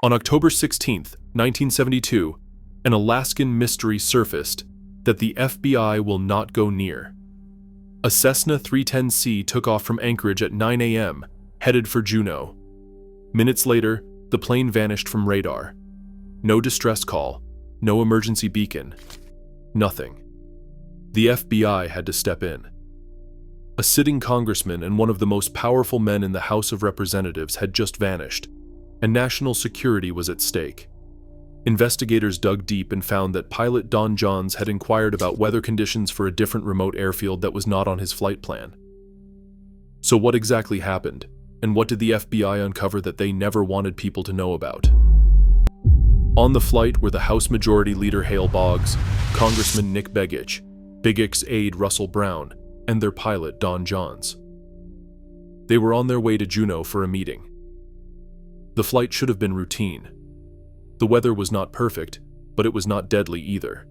On October 16, 1972, an Alaskan mystery surfaced that the FBI will not go near. A Cessna 310C took off from Anchorage at 9 a.m., headed for Juneau. Minutes later, the plane vanished from radar. No distress call, no emergency beacon, nothing. The FBI had to step in. A sitting congressman and one of the most powerful men in the House of Representatives had just vanished, and national security was at stake. Investigators dug deep and found that pilot Don Johns had inquired about weather conditions for a different remote airfield that was not on his flight plan. So what exactly happened, and what did the FBI uncover that they never wanted people to know about? On the flight were the House Majority Leader Hale Boggs, Congressman Nick Begich, Begic's aide Russell Brown, and their pilot Don Johns. They were on their way to Juneau for a meeting. The flight should have been routine. The weather was not perfect, but it was not deadly either.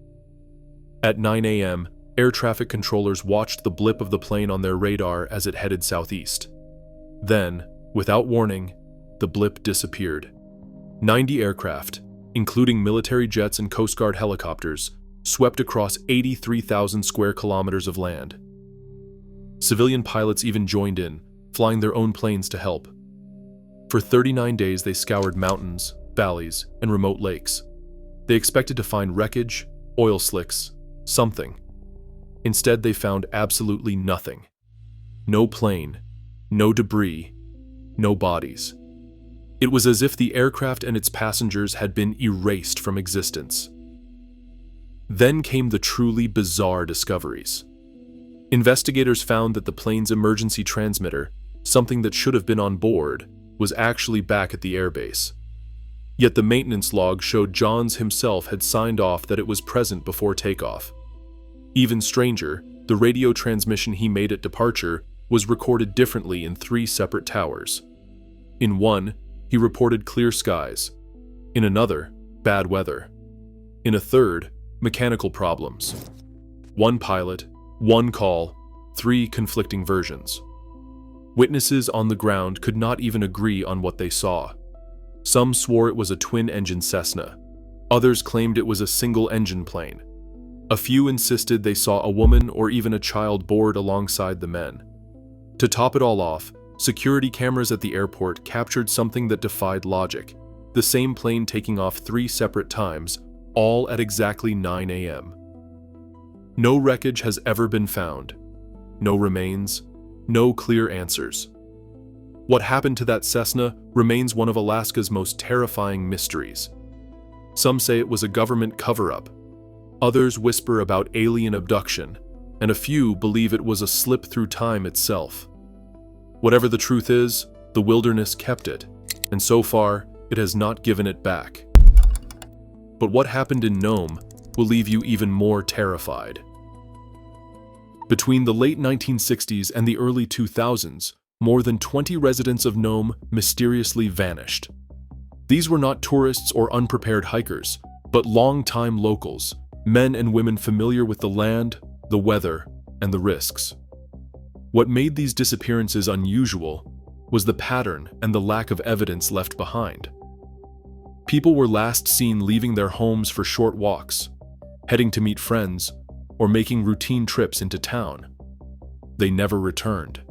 At 9 a.m., air traffic controllers watched the blip of the plane on their radar as it headed southeast. Then, without warning, the blip disappeared. 90 aircraft, including military jets and Coast Guard helicopters, swept across 83,000 square kilometers of land. Civilian pilots even joined in, flying their own planes to help. For 39 days, they scoured mountains, valleys, and remote lakes. They expected to find wreckage, oil slicks, something. Instead, they found absolutely nothing. No plane, no debris, no bodies. It was as if the aircraft and its passengers had been erased from existence. Then came the truly bizarre discoveries. Investigators found that the plane's emergency transmitter, something that should have been on board, was actually back at the airbase. Yet the maintenance log showed Johns himself had signed off that it was present before takeoff. Even stranger, the radio transmission he made at departure was recorded differently in 3 separate towers. In one, he reported clear skies. In another, bad weather. In a third, mechanical problems. One pilot, one call, 3 conflicting versions. Witnesses on the ground could not even agree on what they saw. Some swore it was a twin-engine Cessna. Others claimed it was a single-engine plane. A few insisted they saw a woman or even a child board alongside the men. To top it all off, security cameras at the airport captured something that defied logic, the same plane taking off 3 separate times, all at exactly 9 a.m. No wreckage has ever been found. No remains, no clear answers. What happened to that Cessna remains one of Alaska's most terrifying mysteries. Some say it was a government cover-up. Others whisper about alien abduction, and a few believe it was a slip through time itself. Whatever the truth is, the wilderness kept it, and so far, it has not given it back. But what happened in Nome will leave you even more terrified. Between the late 1960s and the early 2000s, more than 20 residents of Nome mysteriously vanished. These were not tourists or unprepared hikers, but long-time locals, men and women familiar with the land, the weather, and the risks. What made these disappearances unusual was the pattern and the lack of evidence left behind. People were last seen leaving their homes for short walks, heading to meet friends, or making routine trips into town. They never returned.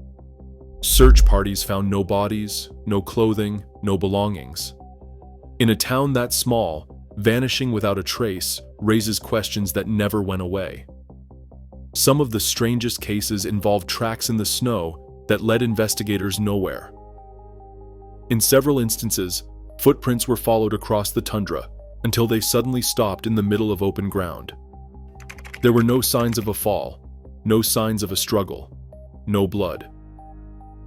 Search parties found no bodies, no clothing, no belongings. In a town that small, vanishing without a trace raises questions that never went away. Some of the strangest cases involved tracks in the snow that led investigators nowhere. In several instances, footprints were followed across the tundra until they suddenly stopped in the middle of open ground. There were no signs of a fall, no signs of a struggle, no blood.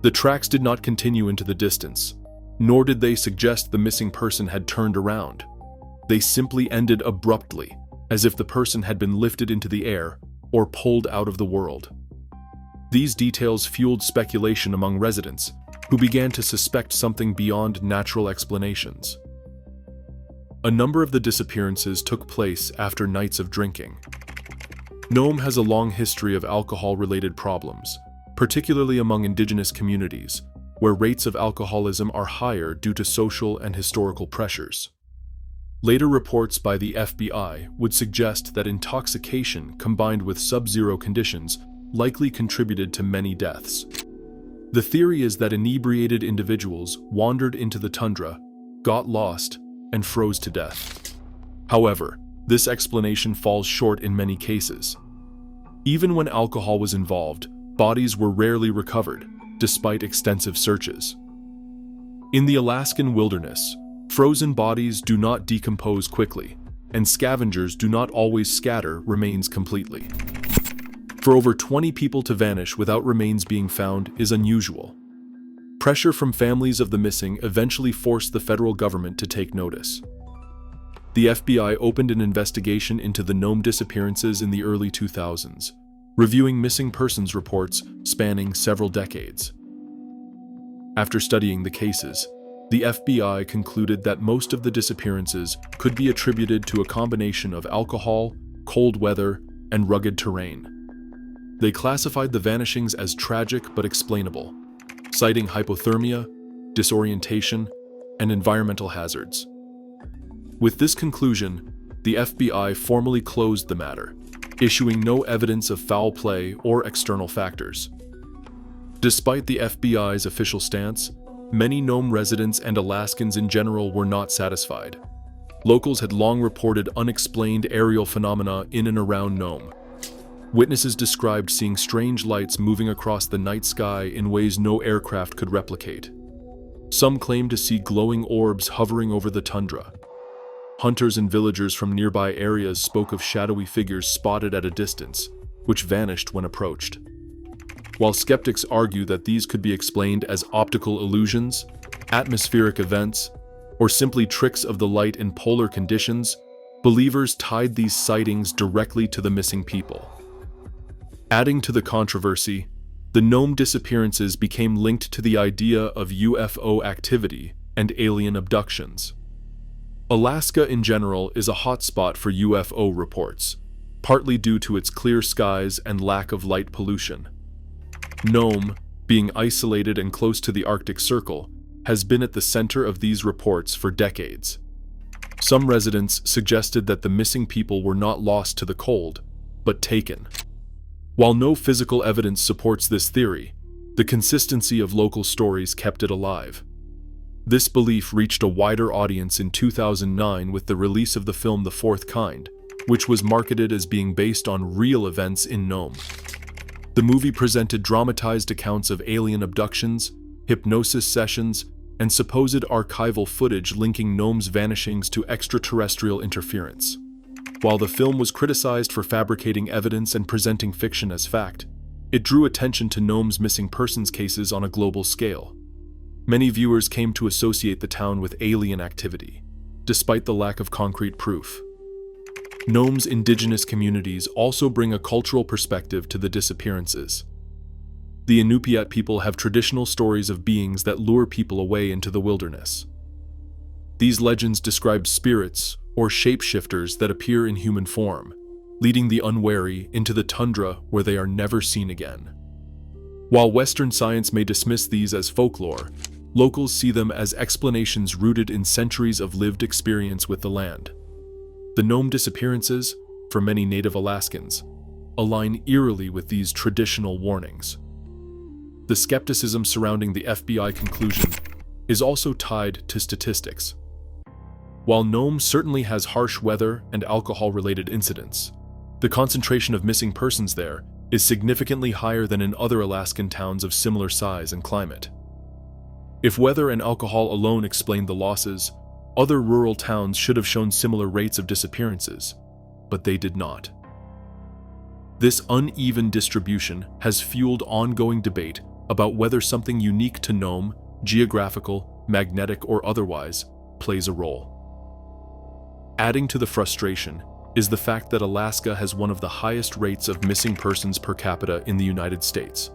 The tracks did not continue into the distance, nor did they suggest the missing person had turned around. They simply ended abruptly, as if the person had been lifted into the air or pulled out of the world. These details fueled speculation among residents, who began to suspect something beyond natural explanations. A number of the disappearances took place after nights of drinking. Nome has a long history of alcohol-related problems, particularly among indigenous communities, where rates of alcoholism are higher due to social and historical pressures. Later reports by the FBI would suggest that intoxication combined with sub-zero conditions likely contributed to many deaths. The theory is that inebriated individuals wandered into the tundra, got lost, and froze to death. However, this explanation falls short in many cases. Even when alcohol was involved, bodies were rarely recovered, despite extensive searches. In the Alaskan wilderness, frozen bodies do not decompose quickly, and scavengers do not always scatter remains completely. For over 20 people to vanish without remains being found is unusual. Pressure from families of the missing eventually forced the federal government to take notice. The FBI opened an investigation into the Nome disappearances in the early 2000s, reviewing missing persons reports spanning several decades. After studying the cases, the FBI concluded that most of the disappearances could be attributed to a combination of alcohol, cold weather, and rugged terrain. They classified the vanishings as tragic but explainable, citing hypothermia, disorientation, and environmental hazards. With this conclusion, the FBI formally closed the matter, issuing no evidence of foul play or external factors. Despite the FBI's official stance, many Nome residents and Alaskans in general were not satisfied. Locals had long reported unexplained aerial phenomena in and around Nome. Witnesses described seeing strange lights moving across the night sky in ways no aircraft could replicate. Some claimed to see glowing orbs hovering over the tundra. Hunters and villagers from nearby areas spoke of shadowy figures spotted at a distance, which vanished when approached. While skeptics argue that these could be explained as optical illusions, atmospheric events, or simply tricks of the light in polar conditions, believers tied these sightings directly to the missing people. Adding to the controversy, the Nome disappearances became linked to the idea of UFO activity and alien abductions. Alaska in general is a hotspot for UFO reports, partly due to its clear skies and lack of light pollution. Nome, being isolated and close to the Arctic Circle, has been at the center of these reports for decades. Some residents suggested that the missing people were not lost to the cold, but taken. While no physical evidence supports this theory, the consistency of local stories kept it alive. This belief reached a wider audience in 2009 with the release of the film The Fourth Kind, which was marketed as being based on real events in Nome. The movie presented dramatized accounts of alien abductions, hypnosis sessions, and supposed archival footage linking Nome's vanishings to extraterrestrial interference. While the film was criticized for fabricating evidence and presenting fiction as fact, it drew attention to Nome's missing persons cases on a global scale. Many viewers came to associate the town with alien activity, despite the lack of concrete proof. Nome's indigenous communities also bring a cultural perspective to the disappearances. The Inupiat people have traditional stories of beings that lure people away into the wilderness. These legends describe spirits or shapeshifters that appear in human form, leading the unwary into the tundra where they are never seen again. While Western science may dismiss these as folklore, locals see them as explanations rooted in centuries of lived experience with the land. The Nome disappearances, for many Native Alaskans, align eerily with these traditional warnings. The skepticism surrounding the FBI conclusion is also tied to statistics. While Nome certainly has harsh weather and alcohol-related incidents, the concentration of missing persons there is significantly higher than in other Alaskan towns of similar size and climate. If weather and alcohol alone explained the losses, other rural towns should have shown similar rates of disappearances, but they did not. This uneven distribution has fueled ongoing debate about whether something unique to Nome, geographical, magnetic, or otherwise, plays a role. Adding to the frustration is the fact that Alaska has one of the highest rates of missing persons per capita in the United States.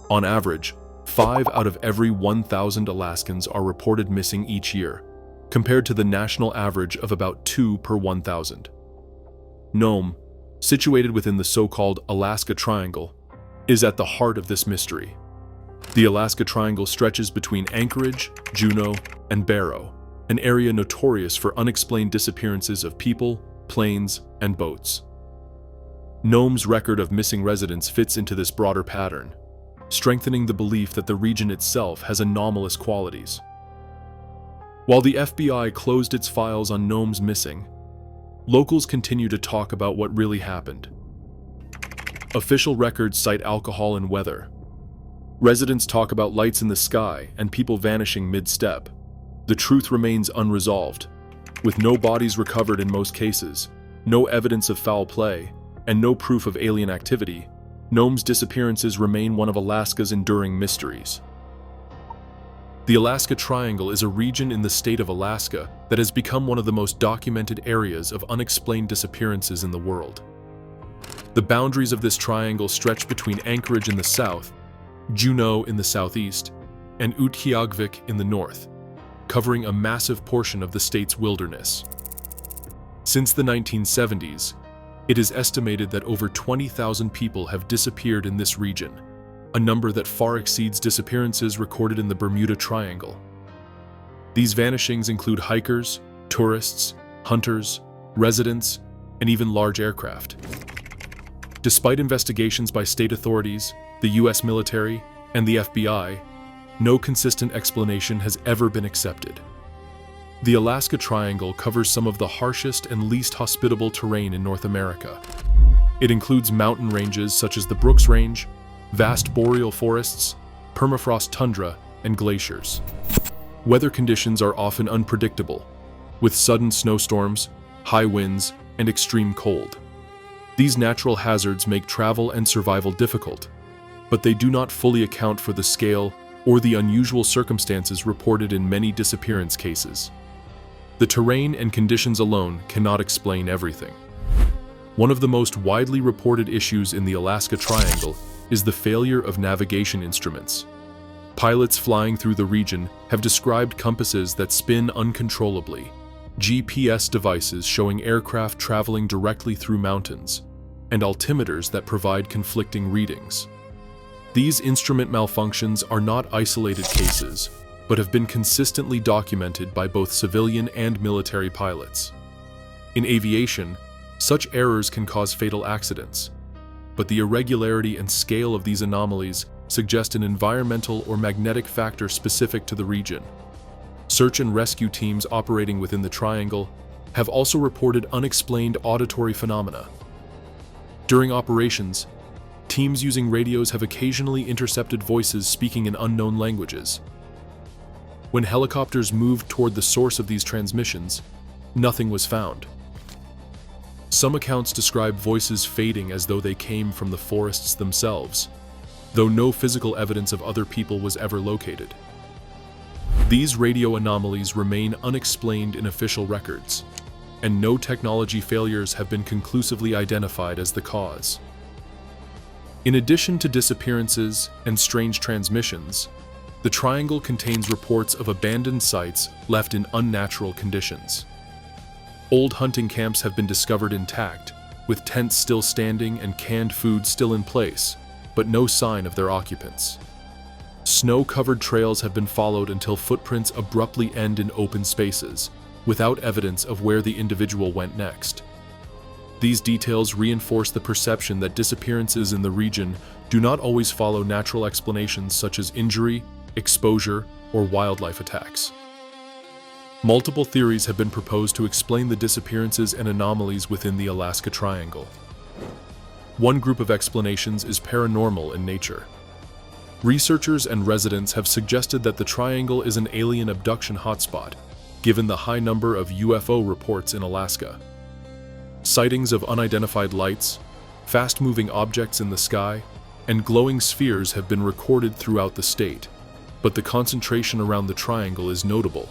On average, 5 out of every 1,000 Alaskans are reported missing each year, compared to the national average of about 2 per 1,000. Nome, situated within the so-called Alaska Triangle, is at the heart of this mystery. The Alaska Triangle stretches between Anchorage, Juneau, and Barrow, an area notorious for unexplained disappearances of people, planes, and boats. NOM's record of missing residents fits into this broader pattern, strengthening the belief that the region itself has anomalous qualities. While the FBI closed its files on NOM's missing, locals continue to talk about what really happened. Official records cite alcohol and weather. Residents talk about lights in the sky and people vanishing mid-step. The truth remains unresolved. With no bodies recovered in most cases, no evidence of foul play, and no proof of alien activity, NOM's disappearances remain one of Alaska's enduring mysteries. The Alaska Triangle is a region in the state of Alaska that has become one of the most documented areas of unexplained disappearances in the world. The boundaries of this triangle stretch between Anchorage in the south, Juneau in the southeast, and Utqiagvik in the north, covering a massive portion of the state's wilderness. Since the 1970s, it is estimated that over 20,000 people have disappeared in this region, a number that far exceeds disappearances recorded in the Bermuda Triangle. These vanishings include hikers, tourists, hunters, residents, and even large aircraft. Despite investigations by state authorities, the US military, and the FBI, no consistent explanation has ever been accepted. The Alaska Triangle covers some of the harshest and least hospitable terrain in North America. It includes mountain ranges such as the Brooks Range, vast boreal forests, permafrost tundra, and glaciers. Weather conditions are often unpredictable, with sudden snowstorms, high winds, and extreme cold. These natural hazards make travel and survival difficult, but they do not fully account for the scale or the unusual circumstances reported in many disappearance cases. The terrain and conditions alone cannot explain everything. One of the most widely reported issues in the Alaska Triangle is the failure of navigation instruments. Pilots flying through the region have described compasses that spin uncontrollably, GPS devices showing aircraft traveling directly through mountains, and altimeters that provide conflicting readings. These instrument malfunctions are not isolated cases, but have been consistently documented by both civilian and military pilots. In aviation, such errors can cause fatal accidents, but the irregularity and scale of these anomalies suggest an environmental or magnetic factor specific to the region. Search and rescue teams operating within the triangle have also reported unexplained auditory phenomena. During operations, teams using radios have occasionally intercepted voices speaking in unknown languages. When helicopters moved toward the source of these transmissions, nothing was found. Some accounts describe voices fading as though they came from the forests themselves, though no physical evidence of other people was ever located. These radio anomalies remain unexplained in official records, and no technology failures have been conclusively identified as the cause. In addition to disappearances and strange transmissions, the Triangle contains reports of abandoned sites left in unnatural conditions. Old hunting camps have been discovered intact, with tents still standing and canned food still in place, but no sign of their occupants. Snow-covered trails have been followed until footprints abruptly end in open spaces, without evidence of where the individual went next. These details reinforce the perception that disappearances in the region do not always follow natural explanations such as injury, exposure, or wildlife attacks. Multiple theories have been proposed to explain the disappearances and anomalies within the Alaska Triangle. One group of explanations is paranormal in nature. Researchers and residents have suggested that the Triangle is an alien abduction hotspot, given the high number of UFO reports in Alaska. Sightings of unidentified lights, fast-moving objects in the sky, and glowing spheres have been recorded throughout the state, but the concentration around the Triangle is notable.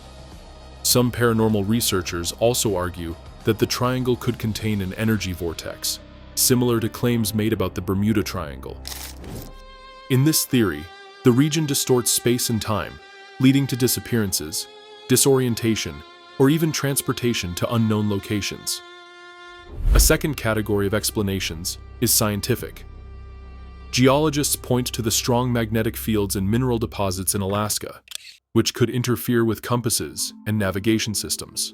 Some paranormal researchers also argue that the Triangle could contain an energy vortex, similar to claims made about the Bermuda Triangle. In this theory, the region distorts space and time, leading to disappearances, disorientation, or even transportation to unknown locations. A second category of explanations is scientific. Geologists point to the strong magnetic fields and mineral deposits in Alaska, which could interfere with compasses and navigation systems.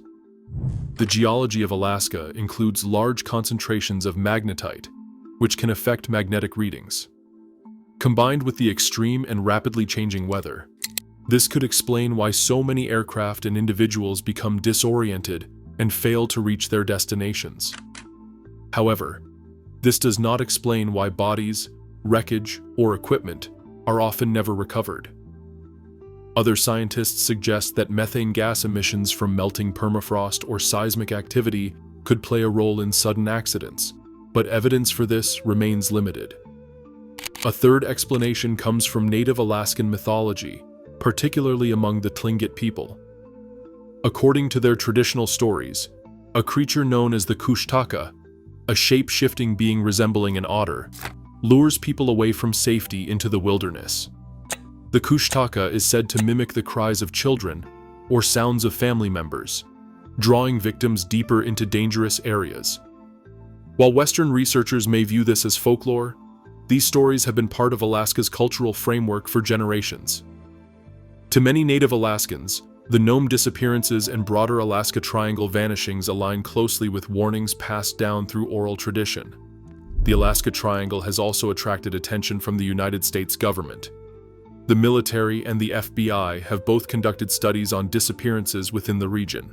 The geology of Alaska includes large concentrations of magnetite, which can affect magnetic readings. Combined with the extreme and rapidly changing weather, this could explain why so many aircraft and individuals become disoriented and fail to reach their destinations. However, this does not explain why bodies, wreckage, or equipment are often never recovered. Other scientists suggest that methane gas emissions from melting permafrost or seismic activity could play a role in sudden accidents, but evidence for this remains limited. A third explanation comes from native Alaskan mythology, particularly among the Tlingit people. According to their traditional stories, a creature known as the Kushtaka, a shape-shifting being resembling an otter, lures people away from safety into the wilderness. The Kushtaka is said to mimic the cries of children or sounds of family members, drawing victims deeper into dangerous areas. While Western researchers may view this as folklore, these stories have been part of Alaska's cultural framework for generations. To many native Alaskans, the Nome disappearances and broader Alaska Triangle vanishings align closely with warnings passed down through oral tradition. The Alaska Triangle has also attracted attention from the United States government. The military and the FBI have both conducted studies on disappearances within the region.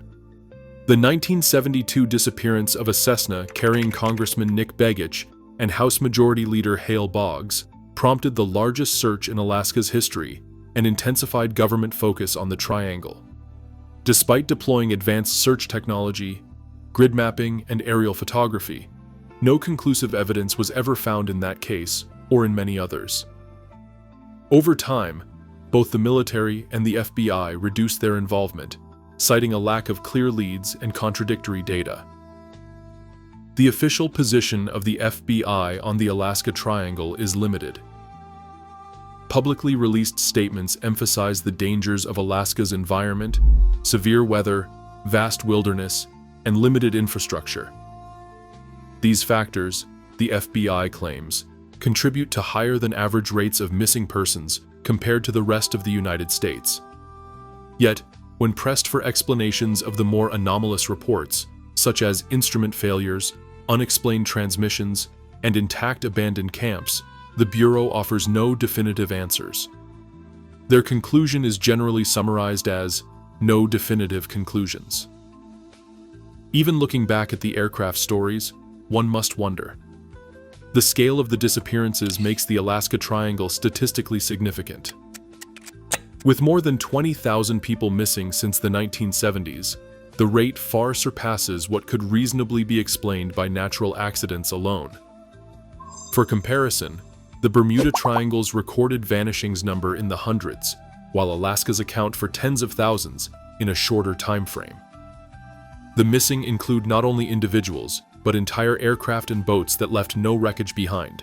The 1972 disappearance of a Cessna carrying Congressman Nick Begich and House Majority Leader Hale Boggs prompted the largest search in Alaska's history and intensified government focus on the Triangle. Despite deploying advanced search technology, grid mapping, and aerial photography, no conclusive evidence was ever found in that case or in many others. Over time, both the military and the FBI reduced their involvement, citing a lack of clear leads and contradictory data. The official position of the FBI on the Alaska Triangle is limited. Publicly released statements emphasize the dangers of Alaska's environment, severe weather, vast wilderness, and limited infrastructure. These factors, the FBI claims, contribute to higher than average rates of missing persons compared to the rest of the United States. Yet, when pressed for explanations of the more anomalous reports, such as instrument failures, unexplained transmissions, and intact abandoned camps, the Bureau offers no definitive answers. Their conclusion is generally summarized as, "no definitive conclusions." Even looking back at the aircraft stories, one must wonder. The scale of the disappearances makes the Alaska Triangle statistically significant. With more than 20,000 people missing since the 1970s, the rate far surpasses what could reasonably be explained by natural accidents alone. For comparison, the Bermuda Triangle's recorded vanishings number in the hundreds, while Alaska's account for tens of thousands in a shorter time frame. The missing include not only individuals, but entire aircraft and boats that left no wreckage behind.